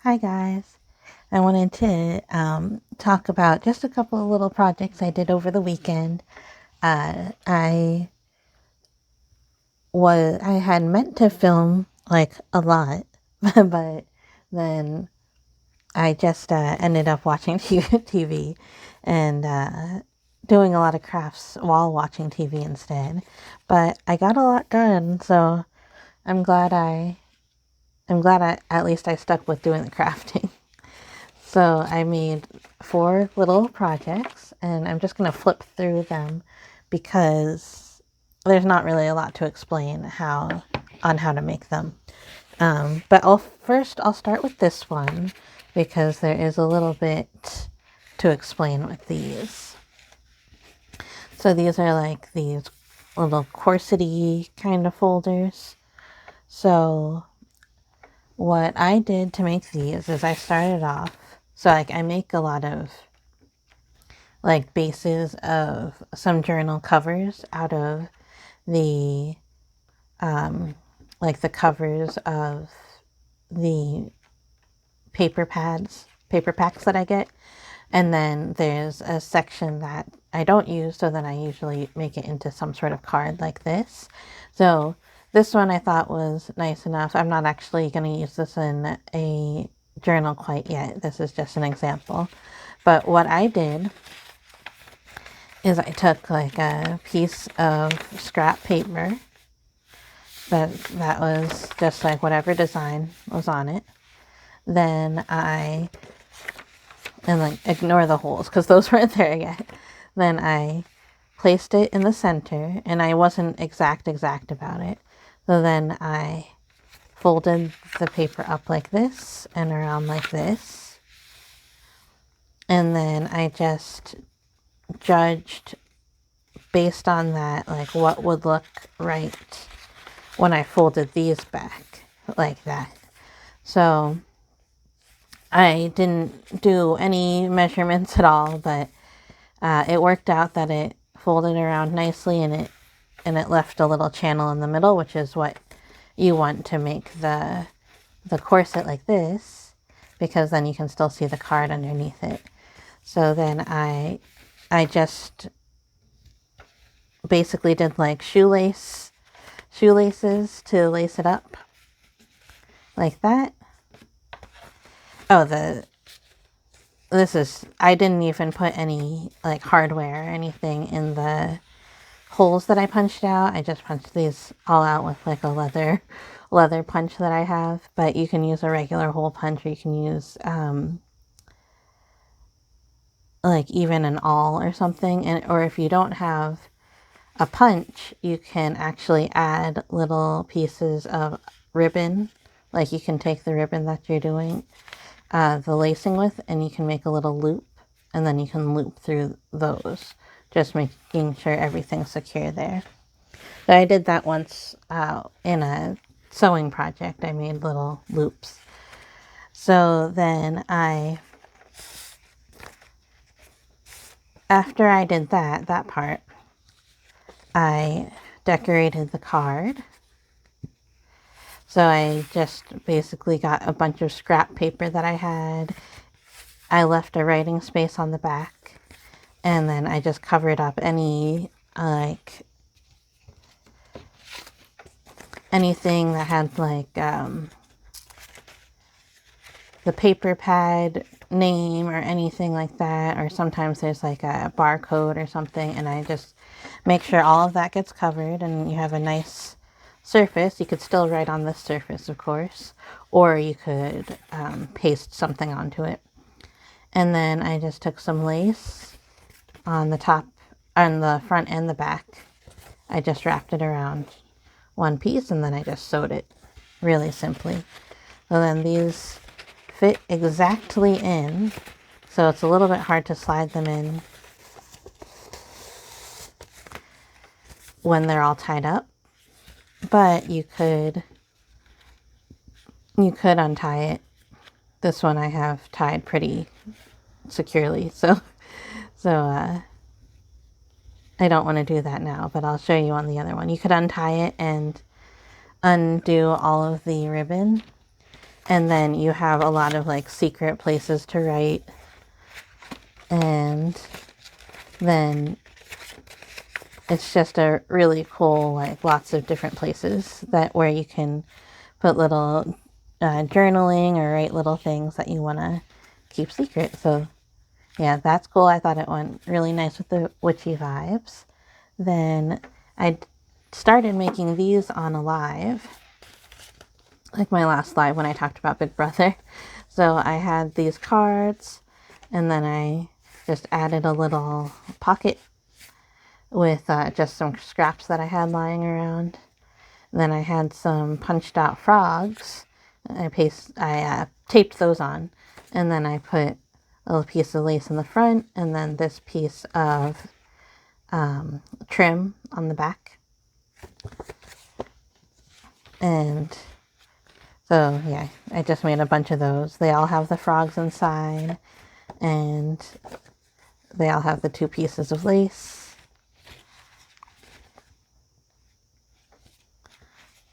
Hi guys. I wanted to talk about just a couple of little projects I did over the weekend. I had meant to film like a lot, but then I just ended up watching TV and doing a lot of crafts while watching TV instead. But I got a lot done, so I'm glad I at least I stuck with doing the crafting. So I made 4 little projects and I'm just going to flip through them because there's not really a lot to explain on how to make them. But I'll start with this one because there is a little bit to explain with these. So these are like these little corsety kind of folders. So what I did to make these is I started off, so like I make a lot of like bases of some journal covers out of the like the covers of the paper packs that I get. And then there's a section that I don't use, so then I usually make it into some sort of card like this. So this one I thought was nice enough. I'm not actually going to use this in a journal quite yet. This is just an example. But what I did is I took like a piece of scrap paper that was just like whatever design was on it. Then and like ignore the holes because those weren't there yet. Then I placed it in the center and I wasn't exact about it. So then I folded the paper up like this and around like this. And then I just judged based on that, like what would look right when I folded these back like that. So I didn't do any measurements at all, but it worked out that it folded around nicely and it left a little channel in the middle, which is what you want to make the corset like this, because then you can still see the card underneath it. So then I just basically did like shoelaces to lace it up like that. Oh, I didn't even put any like hardware or anything in the holes that I punched out. I just punched these all out with like a leather punch that I have, but you can use a regular hole punch, or you can use like even an awl or something. Or if you don't have a punch, you can actually add little pieces of ribbon. Like you can take the ribbon that you're doing the lacing with, and you can make a little loop, and then you can loop through those, just making sure everything's secure there. So I did that once in a sewing project. I made little loops. So then after I did that part, I decorated the card. So I just basically got a bunch of scrap paper that I had. I left a writing space on the back, and then I just covered up anything that had like the paper pad name or anything like that, or sometimes there's like a barcode or something, and I just make sure all of that gets covered and you have a nice surface. You could still write on this surface, of course, or you could paste something onto it. And then I just took some lace on the top, on the front and the back. I just wrapped it around one piece and then I just sewed it really simply. So then these fit exactly in, so it's a little bit hard to slide them in when they're all tied up, but you could untie it. This one I have tied pretty securely, so I don't want to do that now, but I'll show you on the other one. You could untie it and undo all of the ribbon, And then you have a lot of like secret places to write. And then it's just a really cool, like lots of different places that where you can put little journaling or write little things that you want to keep secret. So yeah, that's cool. I thought it went really nice with the witchy vibes. Then I started making these on a live, like my last live when I talked about Big Brother. So I had these cards, and then I just added a little pocket with just some scraps that I had lying around. And then I had some punched out frogs. I taped those on, and then I put a little piece of lace in the front, and then this piece of trim on the back. And so yeah, I just made a bunch of those. They all have the frogs inside, and they all have the 2 pieces of lace.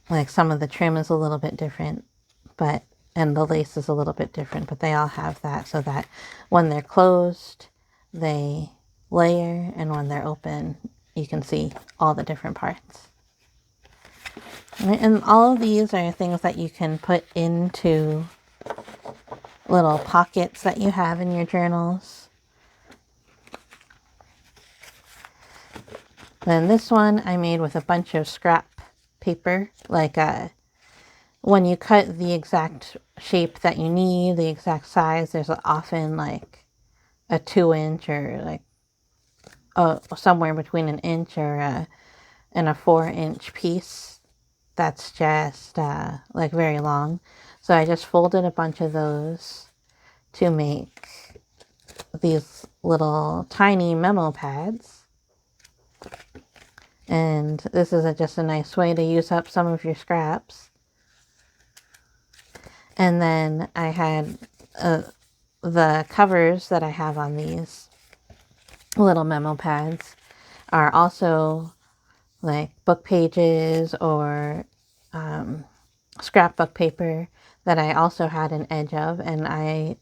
Like some of the trim is a little bit different, and the lace is a little bit different, but they all have that so that when they're closed, they layer, and when they're open, you can see all the different parts. And all of these are things that you can put into little pockets that you have in your journals. Then this one I made with a bunch of scrap paper, like when you cut the exact shape that you need, the exact size, there's often like a 2-inch or like somewhere between an inch and a 4-inch piece that's just like very long. So I just folded a bunch of those to make these little tiny memo pads. And this is just a nice way to use up some of your scraps. And then I had the covers that I have on these little memo pads are also like book pages or scrapbook paper that I also had an edge of, and I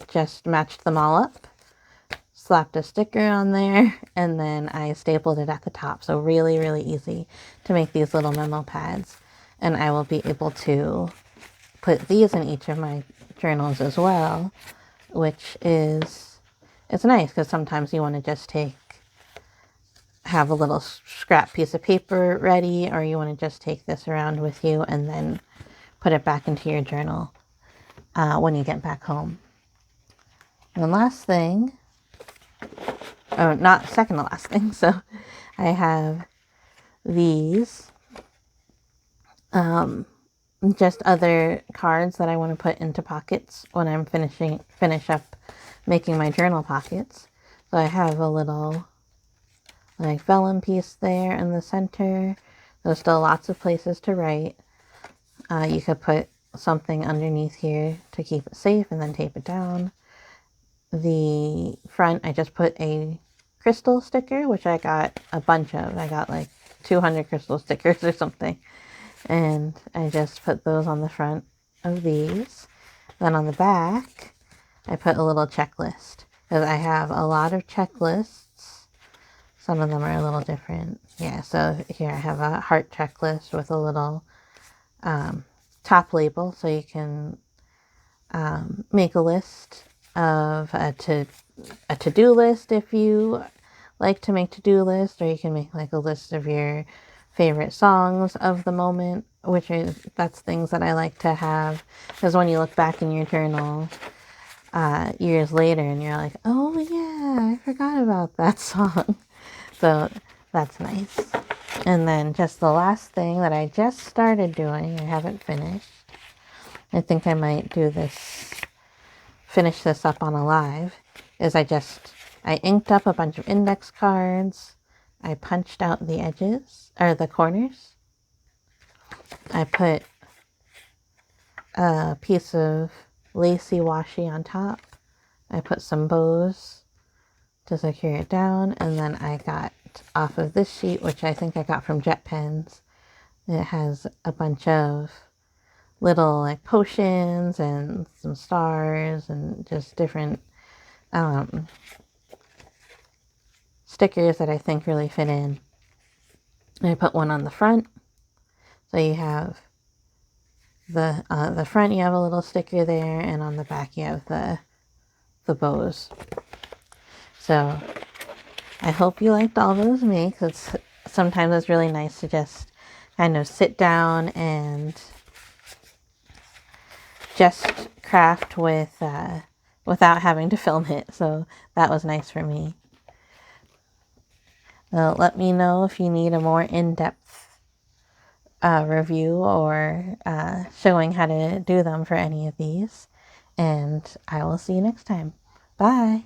just matched them all up, slapped a sticker on there, and then I stapled it at the top. So really, really easy to make these little memo pads. And I will be able to put these in each of my journals as well, which is, it's nice because sometimes you want to just have a little scrap piece of paper ready, or you want to just take this around with you and then put it back into your journal when you get back home. And the last thing, not second to last thing, so I have these just other cards that I want to put into pockets when I'm finish up making my journal pockets. So I have a little like vellum piece there in the center. There's still lots of places to write. You could put something underneath here to keep it safe and then tape it down. The front, I just put a crystal sticker, which I got a bunch of. I got like 200 crystal stickers or something. And I just put those on the front of these. Then on the back, I put a little checklist because I have a lot of checklists. Some of them are a little different. Yeah, so here I have a heart checklist with a little top label, so you can make a list of a to-do list if you like to make to-do list, or you can make like a list of your favorite songs of the moment, that's things that I like to have, because when you look back in your journal years later and you're like, oh yeah, I forgot about that song. So that's nice. And then just the last thing that I just started doing, I haven't finished. I think I might finish this up on a live, is I inked up a bunch of index cards. I punched out the edges, or the corners. I put a piece of lacy washi on top. I put some bows to secure it down, and then I got off of this sheet, which I think I got from Jet Pens. It has a bunch of little like potions and some stars and just different stickers that I think really fit in. And I put one on the front, so you have the front, you have a little sticker there, and on the back you have the bows. So I hope you liked all those makes. Sometimes it's really nice to just kind of sit down and just craft with without having to film it. So that was nice for me. Let me know if you need a more in-depth review or showing how to do them for any of these. And I will see you next time. Bye.